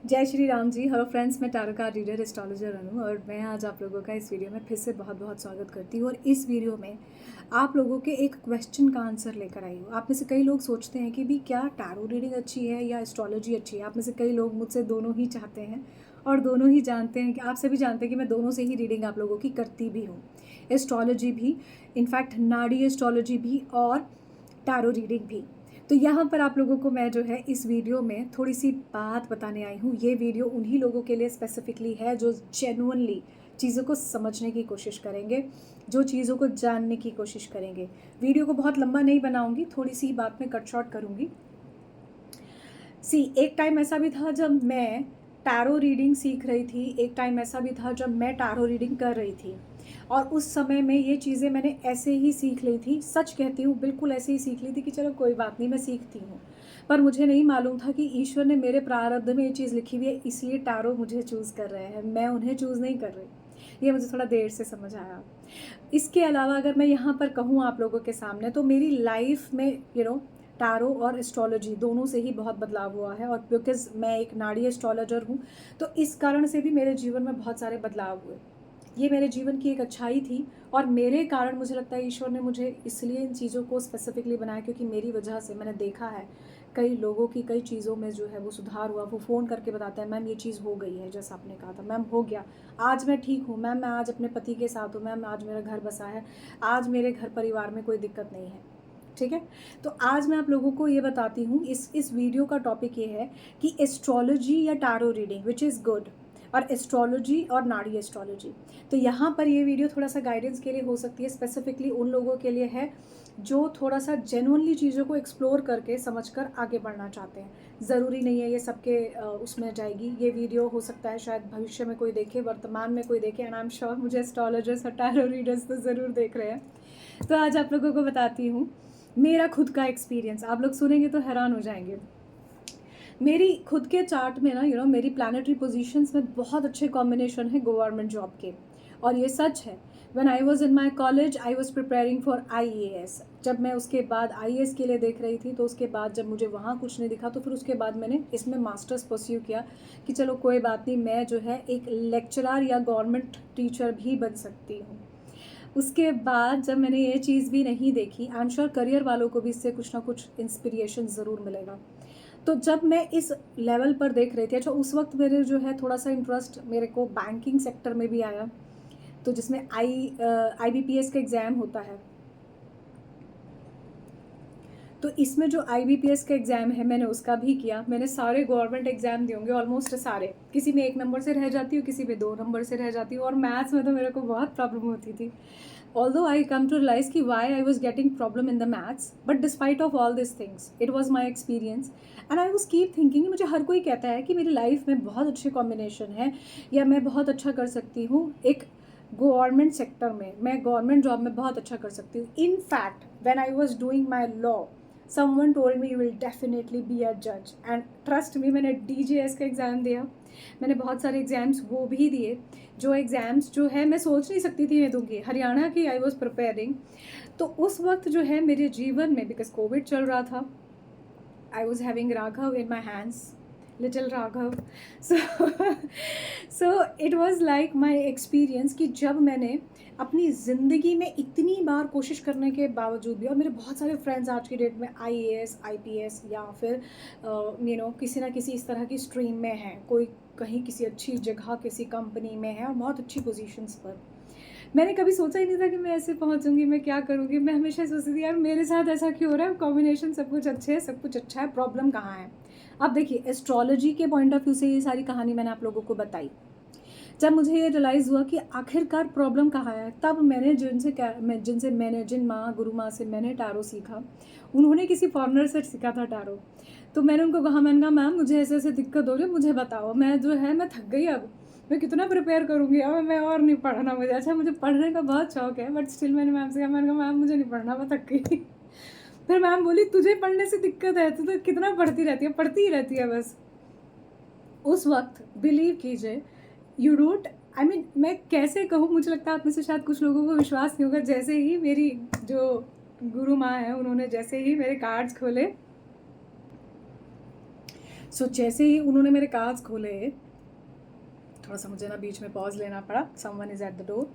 जय Shri Ram ji. Hello friends, मैं tarot card reader astrologer अनु और मैं आज आप लोगों का इस वीडियो में फिर से बहुत बहुत स्वागत करती हूँ। और इस वीडियो में आप लोगों के एक क्वेश्चन का आंसर लेकर आई हूँ। आप में से कई लोग सोचते हैं कि भी क्या टैरो रीडिंग अच्छी है या एस्ट्रोलॉजी अच्छी है। आप में से कई लोग मुझसे दोनों ही चाहते हैं और दोनों ही जानते हैं कि आप सभी जानते हैं कि मैं दोनों से ही रीडिंग आप लोगों की करती भी हूँ, एस्ट्रोलॉजी भी, इनफैक्ट नाड़ी एस्ट्रोलॉजी भी और टैरो रीडिंग भी। तो यहाँ पर आप लोगों को मैं जो है इस वीडियो में थोड़ी सी बात बताने आई हूँ। ये वीडियो उन्हीं लोगों के लिए स्पेसिफिकली है जो जेन्युइनली चीज़ों को समझने की कोशिश करेंगे, जो चीज़ों को जानने की कोशिश करेंगे। वीडियो को बहुत लंबा नहीं बनाऊंगी, थोड़ी सी बात में कट शॉर्ट करूँगी। एक टाइम ऐसा भी था जब मैं टैरो रीडिंग सीख रही थी, एक टाइम ऐसा भी था जब मैं टैरो रीडिंग कर रही थी। और उस समय में ये चीज़ें मैंने ऐसे ही सीख ली थी, सच कहती हूँ, बिल्कुल ऐसे ही सीख ली थी कि चलो कोई बात नहीं, मैं सीखती हूँ। पर मुझे नहीं मालूम था कि ईश्वर ने मेरे प्रारब्ध में ये चीज़ लिखी हुई है, इसलिए टैरो मुझे चूज़ कर रहे हैं, मैं उन्हें चूज़ नहीं कर रही। ये मुझे थोड़ा देर से समझ आया। इसके अलावा अगर मैं यहाँ पर कहूँ आप लोगों के सामने, तो मेरी लाइफ में टैरो और एस्ट्रोलॉजी दोनों से ही बहुत बदलाव हुआ है। और बिकॉज मैं एक नाड़ी एस्ट्रोलॉजर हूँ, तो इस कारण से भी मेरे जीवन में बहुत सारे बदलाव हुए। ये मेरे जीवन की एक अच्छाई थी और मेरे कारण मुझे लगता है ईश्वर ने मुझे इसलिए इन चीज़ों को स्पेसिफिकली बनाया, क्योंकि मेरी वजह से मैंने देखा है कई लोगों की कई चीज़ों में जो है वो सुधार हुआ। वो फ़ोन करके बताते हैं, मैम ये चीज़ हो गई है, जैसा आपने कहा था, मैम हो गया, आज मैं ठीक हूँ, मैम मैं आज अपने पति के साथ हूँ, मैम आज मेरा घर बसा है, आज मेरे घर परिवार में कोई दिक्कत नहीं है। ठीक है, तो आज मैं आप लोगों को ये बताती हूँ, इस वीडियो का टॉपिक ये है कि एस्ट्रोलॉजी या tarot reading which is good, और एस्ट्रोलॉजी और नाड़ी एस्ट्रोलॉजी। तो यहाँ पर ये वीडियो थोड़ा सा गाइडेंस के लिए हो सकती है, स्पेसिफिकली उन लोगों के लिए है जो थोड़ा सा जेन्युइनली चीज़ों को एक्सप्लोर करके समझकर आगे बढ़ना चाहते हैं। ज़रूरी नहीं है ये सबके उसमें जाएगी ये वीडियो। हो सकता है शायद भविष्य में कोई देखे, वर्तमान में कोई देखे, एंड आई एम श्योर मुझे एस्ट्रोलॉजर्स और टैरो रीडर्स तो ज़रूर देख रहे हैं। तो आज आप लोगों को बताती हूँ मेरा खुद का एक्सपीरियंस। आप लोग सुनेंगे तो हैरान हो जाएंगे। मेरी खुद के चार्ट में ना मेरी प्लानिटरी पोजीशंस में बहुत अच्छे कॉम्बिनेशन है गवर्नमेंट जॉब के, और ये सच है। When I was in my college I was preparing for IAS. जब मैं उसके बाद आईएएस के लिए देख रही थी, तो उसके बाद जब मुझे वहाँ कुछ नहीं दिखा, तो फिर उसके बाद मैंने इसमें मास्टर्स परस्यू किया कि चलो कोई बात नहीं, मैं जो है एक लेक्चरर या गवर्नमेंट टीचर भी बन सकती हूँ। उसके बाद जब मैंने ये चीज़ भी नहीं देखी, आई एम श्योर करियर वालों को भी इससे कुछ ना कुछ इंस्पिरेशन ज़रूर मिलेगा। तो जब मैं इस लेवल पर देख रही थी, अच्छा उस वक्त मेरे जो है थोड़ा सा इंटरेस्ट मेरे को बैंकिंग सेक्टर में भी आया, तो जिसमें IBPS का एग्ज़ाम होता है। तो इसमें जो IBPS का एग्ज़ाम है मैंने उसका भी किया। मैंने सारे गवर्नमेंट एग्ज़ाम दिए होंगे, ऑलमोस्ट सारे। किसी में 1 नंबर से रह जाती हूँ, किसी में 2 नंबर से रह जाती हूँ, और मैथ्स में तो मेरे को बहुत प्रॉब्लम होती थी। Although I come to realize कि why I was getting problem in the maths, but despite of all these things, it was my experience, and I was keep thinking कि मुझे हर कोई कहता है कि मेरी लाइफ में बहुत अच्छे कॉम्बिनेशन है या मैं बहुत अच्छा कर सकती हूँ एक गवर्नमेंट सेक्टर में, मैं गवर्नमेंट जॉब में बहुत अच्छा कर सकती हूँ। In fact when I was doing my law, someone told me you will definitely be a judge, and trust me, मैंने DJS का एग्ज़ाम दिया, मैंने बहुत सारे एग्ज़ाम्स वो भी दिए। जो एग्ज़ाम्स जो है मैं सोच नहीं सकती थी मैं दूँगी, हरियाणा की आई वाज प्रिपेयरिंग। तो उस वक्त जो है मेरे जीवन में, बिकॉज कोविड चल रहा था, I was having Raghav in my hands, little Raghav. So it was like my experience कि जब मैंने अपनी ज़िंदगी में इतनी बार कोशिश करने के बावजूद भी, और मेरे बहुत सारे फ्रेंड्स आज की डेट में IAS IPS या फिर किसी ना किसी इस तरह की स्ट्रीम में हैं, कोई कहीं किसी अच्छी जगह किसी कंपनी में है और बहुत अच्छी पोजीशंस पर। मैंने कभी सोचा ही नहीं था कि मैं ऐसे पहुंचूंगी, मैं क्या करूंगी। मैं हमेशा सोचती थी यार मेरे साथ ऐसा क्यों हो रहा है, कॉम्बिनेशन सब कुछ अच्छे है, सब कुछ अच्छा है, प्रॉब्लम कहाँ है। अब देखिए, एस्ट्रोलॉजी के पॉइंट ऑफ व्यू से ये सारी कहानी मैंने आप लोगों को बताई। जब मुझे ये रियलाइज़ हुआ कि आखिरकार प्रॉब्लम कहाँ है, तब मैंने जिन माँ गुरु माँ से मैंने टैरो सीखा, उन्होंने किसी फॉरनर से सीखा था टैरो। तो मैंने उनको कहा, मैंने कहा मैम मुझे ऐसे ऐसे दिक्कत हो रही है, मुझे बताओ, मैं जो है मैं थक गई, अब मैं कितना प्रिपेयर करूँगी, अब मैं और नहीं पढ़ना मुझे। अच्छा मुझे पढ़ने का बहुत शौक है, बट स्टिल मैंने मैम से कहा, मैंने कहा मैम मुझे नहीं पढ़ना, मैं थक गई। फिर मैम बोली तुझे पढ़ने से दिक्कत है, तू तो कितना पढ़ती रहती है, पढ़ती ही रहती है बस। उस वक्त बिलीव कीजिए, यू डोंट, आई मीन मैं कैसे कहूँ, मुझे लगता है आप में से शायद कुछ लोगों को विश्वास नहीं होगा। जैसे ही मेरी जो गुरु माँ है, उन्होंने जैसे ही मेरे कार्ड्स खोले, सो जैसे ही उन्होंने मेरे कार्ड्स खोले, थोड़ा सा मुझे ना बीच में पॉज लेना पड़ा, someone is at the door.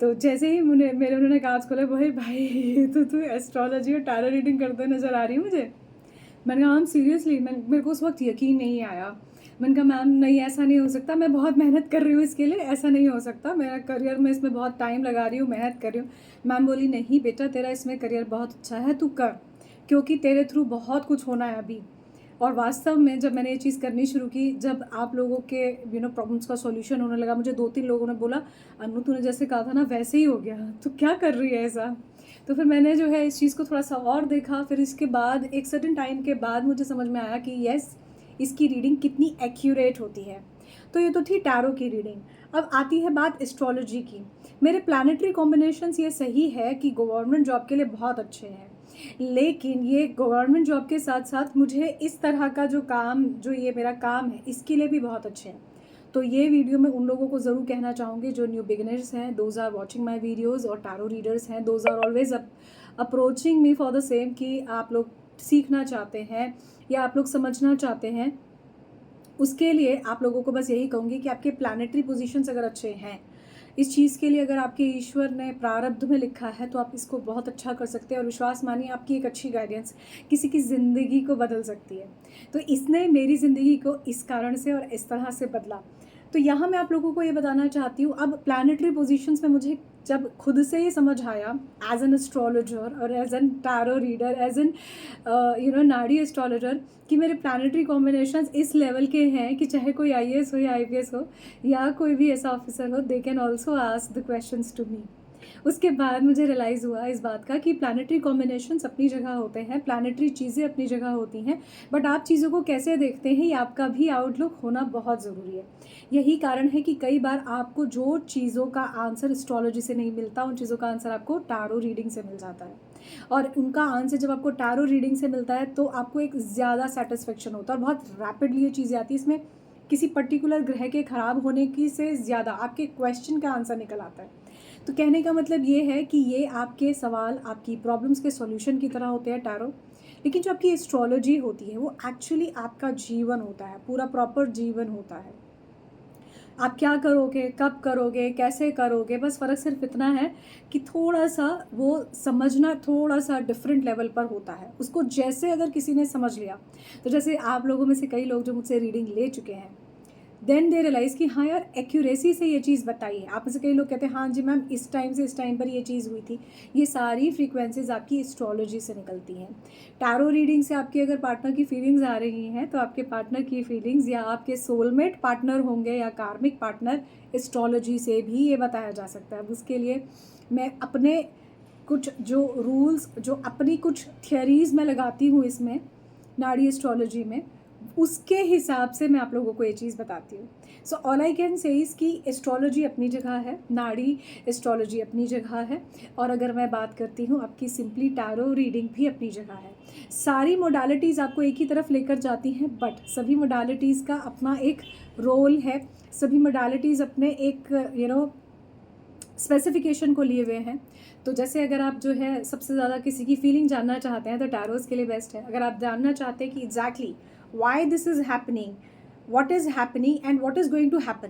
तो जैसे ही उन्होंने कार्ड्स खोले, वही भाई तो तू एस्ट्रोलॉजी और टैरो रीडिंग करते नज़र आ रही है मुझे। मैंने कहा मैम सीरियसली, मेरे को उस वक्त यकीन नहीं आया। मैंने कहा मैम नहीं, ऐसा नहीं हो सकता, मैं बहुत मेहनत कर रही हूँ इसके लिए, ऐसा नहीं हो सकता, मेरा करियर में इसमें बहुत टाइम लगा रही हूँ, मेहनत कर रही हूँ। मैम बोली नहीं बेटा, तेरा इसमें करियर बहुत अच्छा है, तू कर, क्योंकि तेरे थ्रू बहुत कुछ होना है अभी। और वास्तव में जब मैंने ये चीज़ करनी शुरू की, जब आप लोगों के प्रॉब्लम्स का सॉल्यूशन होने लगा, मुझे 2-3 लोगों ने बोला अन्नू तूने जैसे कहा था ना वैसे ही हो गया, तो क्या कर रही है ऐसा। तो फिर मैंने जो है इस चीज़ को थोड़ा सा और देखा, फिर इसके बाद एक सर्टेन टाइम के बाद मुझे समझ में आया कि यस, इसकी रीडिंग कितनी एक्यूरेट होती है। तो ये तो थी टैरो की रीडिंग। अब आती है बात एस्ट्रोलॉजी की। मेरे प्लैनेटरी कॉम्बिनेशंस ये सही है कि गवर्नमेंट जॉब के लिए बहुत अच्छे हैं, लेकिन ये गवर्नमेंट जॉब के साथ साथ मुझे इस तरह का जो ये मेरा काम है इसके लिए भी बहुत अच्छे हैं। तो ये वीडियो मैं उन लोगों को ज़रूर कहना चाहूँगी जो न्यू बिगिनर्स हैं, those are watching my videos, और टैरो रीडर्स हैं, those are always approaching me for the same, कि आप लोग सीखना चाहते हैं या आप लोग समझना चाहते हैं। उसके लिए आप लोगों को बस यही कहूँगी कि आपके प्लैनेटरी पोजीशंस अगर अच्छे हैं, इस चीज़ के लिए अगर आपके ईश्वर ने प्रारब्ध में लिखा है तो आप इसको बहुत अच्छा कर सकते हैं। और विश्वास मानिए, आपकी एक अच्छी गाइडेंस किसी की ज़िंदगी को बदल सकती है। तो इसने मेरी ज़िंदगी को इस कारण से और इस तरह से बदला। तो यहाँ मैं आप लोगों को ये बताना चाहती हूँ, अब प्लैनेटरी पोजीशंस में मुझे जब खुद से ये समझ आया एज एन एस्ट्रोलॉजर और as an tarot reader, as an Nadi astrologer, कि मेरे प्लैनेटरी कॉम्बिनेशंस इस लेवल के हैं कि चाहे कोई आईएएस हो या आईपीएस हो या कोई भी ऐसा ऑफिसर हो, they can also ask the questions to me. उसके बाद मुझे रियलाइज़ हुआ इस बात का कि प्लैनेटरी कॉम्बिनेशंस अपनी जगह होते हैं, प्लैनेटरी चीज़ें अपनी जगह होती हैं, बट आप चीज़ों को कैसे देखते हैं ये आपका भी आउटलुक होना बहुत ज़रूरी है। यही कारण है कि कई बार आपको जो चीज़ों का आंसर एस्ट्रोलॉजी से नहीं मिलता, उन चीज़ों का आंसर आपको टैरो रीडिंग से मिल जाता है। और उनका आंसर जब आपको टैरो रीडिंग से मिलता है तो आपको एक ज़्यादा सेटिस्फेक्शन होता है और बहुत रैपिडली ये चीज़ें आती है। इसमें किसी पर्टिकुलर ग्रह के ख़राब होने की से ज़्यादा आपके क्वेश्चन का आंसर निकल आता है। तो कहने का मतलब ये है कि ये आपके सवाल, आपकी प्रॉब्लम्स के सॉल्यूशन की तरह होते हैं टैरो। लेकिन जो आपकी एस्ट्रोलॉजी होती है वो एक्चुअली आपका जीवन होता है, पूरा प्रॉपर जीवन होता है। आप क्या करोगे, कब करोगे, कैसे करोगे, बस फ़र्क सिर्फ इतना है कि थोड़ा सा वो समझना थोड़ा सा डिफरेंट लेवल पर होता है। उसको जैसे अगर किसी ने समझ लिया, तो जैसे आप लोगों में से कई लोग जो मुझसे रीडिंग ले चुके हैं, देन दे रियलाइज़ कि हाँ यार, एक्यूरेसी से ये चीज़ बताई है। आप में से कई लोग कहते हैं हाँ जी मैम, इस टाइम से इस टाइम पर ये चीज़ हुई थी। ये सारी फ्रीक्वेंसीज आपकी एस्ट्रोलॉजी से निकलती हैं। टैरो रीडिंग से आपकी अगर पार्टनर की फीलिंग्स आ रही हैं तो आपके पार्टनर की फीलिंग्स या आपके सोलमेट पार्टनर होंगे या कार्मिक पार्टनर, एस्ट्रोलॉजी से भी ये बताया जा सकता है। अब उसके लिए मैं अपने कुछ जो रूल्स, जो अपनी कुछ थियरीज़ मैं लगाती हूँ इसमें नाड़ी एस्ट्रोलॉजी में, उसके हिसाब से मैं आप लोगों को ये चीज़ बताती हूँ। So all I can say is कि एस्ट्रोलॉजी अपनी जगह है, नाड़ी एस्ट्रोलॉजी अपनी जगह है, और अगर मैं बात करती हूँ आपकी सिंपली टैरो रीडिंग भी अपनी जगह है। सारी मोडालिटीज़ आपको एक ही तरफ लेकर जाती हैं, बट सभी मोडालिटीज़ का अपना एक रोल है, सभी मोडालिटीज़ अपने एक स्पेसिफिकेशन को लिए हुए हैं। तो जैसे अगर आप जो है सबसे ज़्यादा किसी की फीलिंग जानना चाहते हैं तो टैरोस के लिए बेस्ट है। अगर आप जानना चाहते हैं कि exactly why this is happening, what is happening and what is going to happen,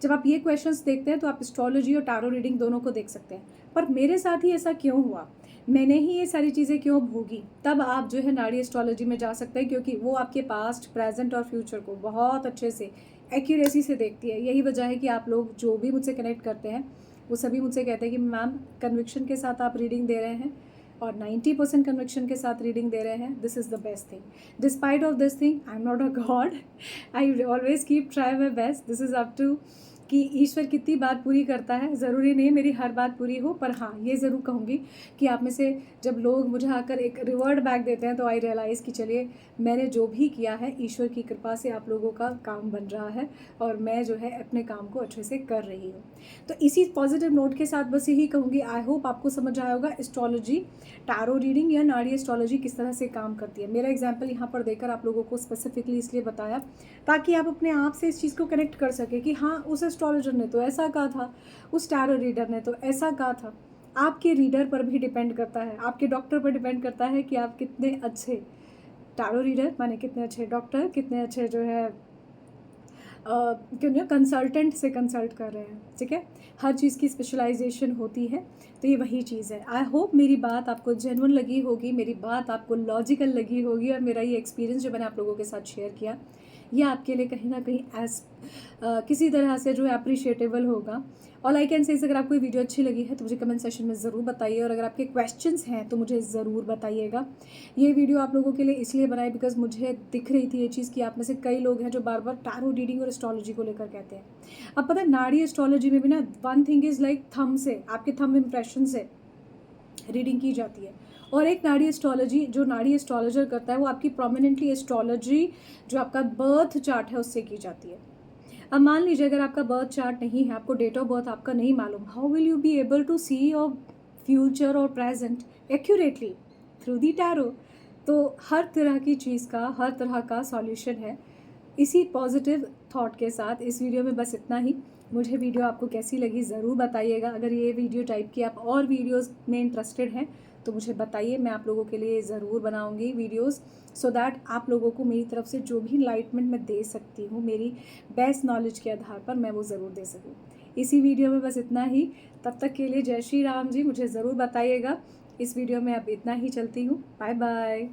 जब आप ये क्वेश्चंस देखते हैं तो आप एस्ट्रोलॉजी और टैरो रीडिंग दोनों को देख सकते हैं। पर मेरे साथ ही ऐसा क्यों हुआ, मैंने ही ये सारी चीज़ें क्यों भोगी, तब आप जो है नाड़ी एस्ट्रोलॉजी में जा सकते हैं, क्योंकि वो आपके पास्ट, प्रेजेंट और फ्यूचर को बहुत अच्छे से एक्यूरेसी से देखती है। यही वजह है कि आप लोग जो भी मुझसे कनेक्ट करते हैं वो सभी मुझसे कहते हैं कि मैम कन्विक्शन के साथ आप रीडिंग दे रहे हैं और 90% कन्विक्शन के साथ रीडिंग दे रहे हैं, this is the best thing. Despite of this thing, I am not a god, I always keep try my best. This is up to कि ईश्वर कितनी बात पूरी करता है। ज़रूरी नहीं मेरी हर बात पूरी हो, पर हाँ ये ज़रूर कहूँगी कि आप में से जब लोग मुझे आकर एक रिवॉर्ड बैक देते हैं तो आई रियलाइज़ कि चलिए मैंने जो भी किया है ईश्वर की कृपा से आप लोगों का काम बन रहा है और मैं जो है अपने काम को अच्छे से कर रही हूँ। तो इसी पॉजिटिव नोट के साथ बस यही कहूँगी, आई होप आपको समझ आया होगा एस्ट्रोलॉजी, टैरो रीडिंग या नाड़ी एस्ट्रोलॉजी किस तरह से काम करती है। मेरा एग्जाम्पल यहाँ पर देकर आप लोगों को स्पेसिफिकली इसलिए बताया ताकि आप अपने आप से इस चीज़ को कनेक्ट कर सके कि हाँ उस एस्ट्रोलॉजर ने तो ऐसा कहा था, उस टैरो रीडर ने तो ऐसा कहा था। आपके रीडर पर भी डिपेंड करता है, आपके डॉक्टर पर डिपेंड करता है कि आप कितने अच्छे टैरो रीडर माने कितने अच्छे डॉक्टर, कितने अच्छे जो है क्यों नहीं कंसल्टेंट से कंसल्ट कर रहे हैं, ठीक है। हर चीज़ की स्पेशलाइजेशन होती है, तो ये वही चीज़ है। आई होप मेरी बात आपको जेन्युइन लगी होगी, मेरी बात आपको लॉजिकल लगी होगी, और मेरा ये एक्सपीरियंस जो मैंने आप लोगों के साथ शेयर किया, ये आपके लिए कहीं ना कहीं किसी तरह से जो है अप्रिशिएटेबल होगा। ऑल आई कैन से अगर आपको ये वीडियो अच्छी लगी है तो मुझे कमेंट सेक्शन में ज़रूर बताइए, और अगर आपके क्वेश्चंस हैं तो मुझे ज़रूर बताइएगा। ये वीडियो आप लोगों के लिए इसलिए बनाई बिकॉज मुझे दिख रही थी ये चीज़ कि आप में से कई लोग हैं जो बार बार टैरो रीडिंग और एस्ट्रोलॉजी को लेकर कहते हैं। अब पता है नाड़ी एस्ट्रोलॉजी में भी ना one thing is like thumb से, आपके थंब इम्प्रेशन से रीडिंग की जाती है, और एक नाड़ी एस्ट्रोलॉजी जो नाड़ी एस्ट्रोलॉजर करता है वो आपकी प्रोमिनेंटली एस्ट्रोलॉजी जो आपका बर्थ चार्ट है उससे की जाती है। अब मान लीजिए अगर आपका बर्थ चार्ट नहीं है, आपको डेट ऑफ बर्थ आपका नहीं मालूम, how will you be able to see your future और present accurately through the tarot. तो हर तरह की चीज़ का हर तरह का सॉल्यूशन है। इसी पॉजिटिव थॉट के साथ इस वीडियो में बस इतना ही। मुझे वीडियो आपको कैसी लगी ज़रूर बताइएगा। अगर ये वीडियो टाइप की आप और वीडियोस में इंटरेस्टेड हैं तो मुझे बताइए, मैं आप लोगों के लिए ज़रूर बनाऊंगी वीडियोस, सो दैट आप लोगों को मेरी तरफ से जो भी इनलाइटमेंट मैं दे सकती हूँ मेरी बेस्ट नॉलेज के आधार पर मैं वो ज़रूर दे सकूँ। इसी वीडियो में बस इतना ही। तब तक के लिए जय श्री राम जी। मुझे ज़रूर बताइएगा। इस वीडियो में अब इतना ही, चलती हूँ। Bye bye.